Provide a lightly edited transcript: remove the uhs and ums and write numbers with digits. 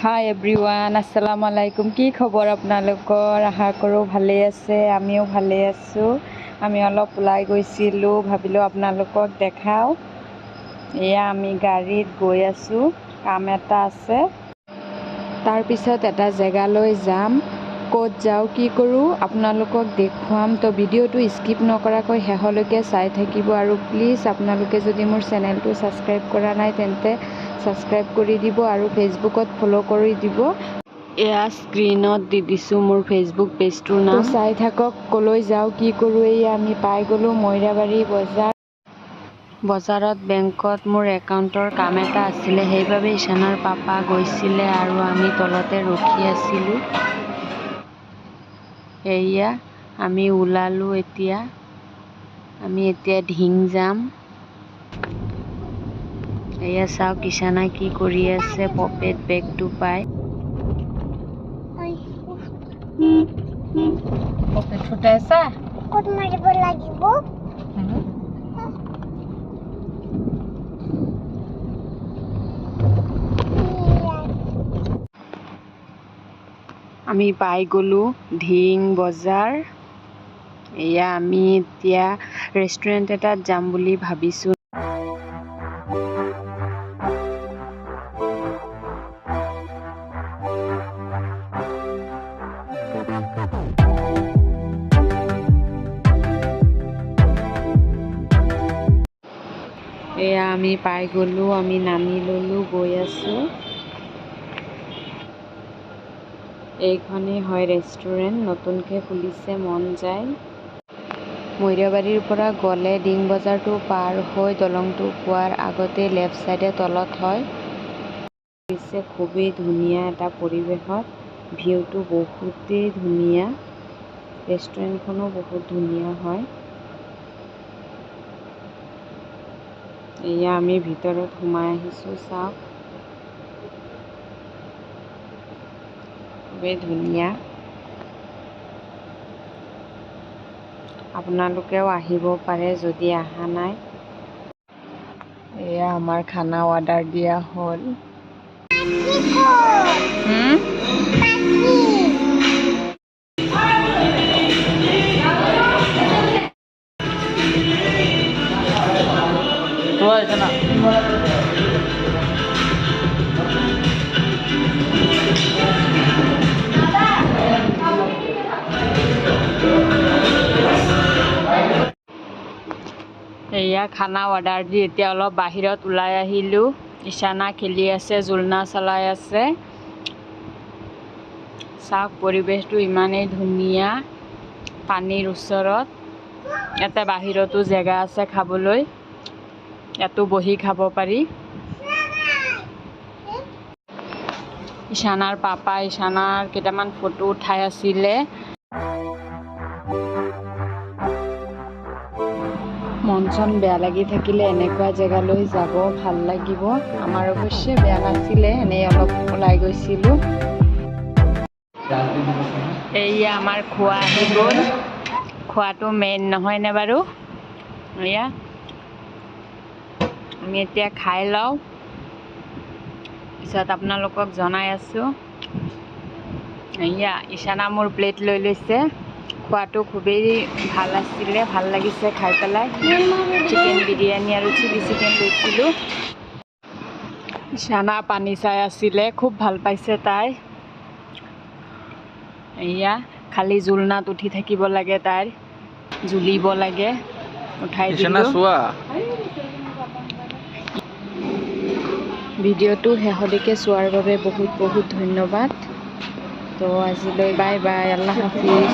হাই এভৰিওয়ান, আসসালামু আলাইকুম। কি খবৰ আপোনালোকৰ? আশা কৰোঁ ভালে আছে, আমিও ভালে আছোঁ। আমি অলপ ওলাই গৈছিলোঁ, ভাবিলোঁ আপোনালোকক দেখাওঁ। এয়া আমি গাড়ীত গৈ আছোঁ, কাম এটা আছে। তাৰপিছত এটা জেগালৈ যাম। ক'ত যাওঁ, কি কৰোঁ আপোনালোকক দেখুৱাম। তো ভিডিঅ'টো স্কিপ নকৰাকৈ শেষলৈকে চাই থাকিব। আৰু প্লিজ আপোনালোকে যদি মোৰ চেনেলটো ছাবস্ক্ৰাইব কৰা নাই তেন্তে ছাবস্ক্ৰাইব কৰি দিব আৰু ফেচবুকত ফ'ল' কৰি দিব। এয়া স্ক্ৰীণত দি দিছোঁ মোৰ ফেচবুক পেজটোৰ নাম। চাই থাকক ক'লৈ যাওঁ, কি কৰোঁ। এয়া আমি পাই গ'লোঁ মইৰাবাৰী বজাৰ। বজাৰত বেংকত মোৰ একাউণ্টৰ কাম এটা আছিলে, সেইবাবে ঈশানাৰ পাপা গৈছিলে আৰু আমি তলতে ৰখি আছিলোঁ। এয়া আমি ওলালোঁ। আমি এতিয়া ঢিং যাম। এয়া চাওক ঈশানা কি কৰি আছে, পকেট বেগটো পাই। পকেট ফুটাইছা? ক'ত মাৰিব লাগিব? আমি পাই গ'লোঁ ঢিং বজাৰ। এয়া আমি এতিয়া ৰেষ্টুৰেণ্ট এটাত যাম বুলি ভাবিছোঁ। এয়া আমি পাই গ'লোঁ, আমি নামি ল'লোঁ, গৈ আছোঁ। এইখনেই হয় ৰেষ্টুৰেণ্ট, নতুনকৈ খুলিছে, মন যায়। মইৰাবাৰীৰ পৰা গ'লে ডিং বজাৰটো পাৰ হৈ দলংটো পোৱাৰ আগতে লেফ্ট ছাইডে তলত হয়। খুবেই ধুনীয়া এটা পৰিৱেশত, ভিউটো বহুতেই ধুনীয়া, ৰেষ্টুৰেণ্টখনো বহুত ধুনীয়া হয়। এয়া আমি ভিতৰত সোমাই আহিছোঁ, চাওক খুবেই ধুনীয়া। আপোনালোকেও আহিব পাৰে যদি অহা নাই। এয়া আমাৰ খানা অৰ্ডাৰ দিয়া হ'ল। এয়া খানা অৰ্ডাৰ দি এতিয়া অলপ বাহিৰত ওলাই আহিলোঁ। ঈশানা খেলি আছে, জোলনা চলাই আছে। চাওক পৰিৱেশটো ইমানেই ধুনীয়া, পানীৰ ওচৰত। ইয়াতে বাহিৰতো জেগা আছে খাবলৈ, ইয়াতো বহি খাব পাৰি। ঈশানাৰ পাপা ঈশানাৰ কেইটামান ফটো উঠাই আছিলে। মন চন বেয়া লাগি থাকিলে এনেকুৱা জেগালৈ যাব ভাল লাগিব। আমাৰ অৱশ্যে বেয়া নাছিলে, এনেই অলপ ওলাই গৈছিলোঁ। এয়া আমাৰ খোৱা আহি গ'ল। খোৱাটো মেইন নহয়নে বাৰু? এয়া আমি এতিয়া খাই লওঁ, পিছত আপোনালোকক জনাই আছোঁ। এয়া ঈশানা মোৰ প্লেট লৈ লৈছে। খোৱাটো খুবেই ভাল আছিলে, ভাল লাগিছে খাই পেলাই। চিকেন বিৰিয়ানী আৰু চিলি চিকেন লৈছিলোঁ। ঈশানা পানী চাই আছিলে, খুব ভাল পাইছে তাই। এয়া খালি জোলনাত উঠি থাকিব লাগে, তাইৰ জুলিব লাগে, উঠাই দিলোঁ। ভিডিঅ'টো শেষলৈকে চোৱাৰ বাবে বহুত বহুত ধন্যবাদ। তো আজিলৈ বাই বাই, আল্লাহ হাফিজ।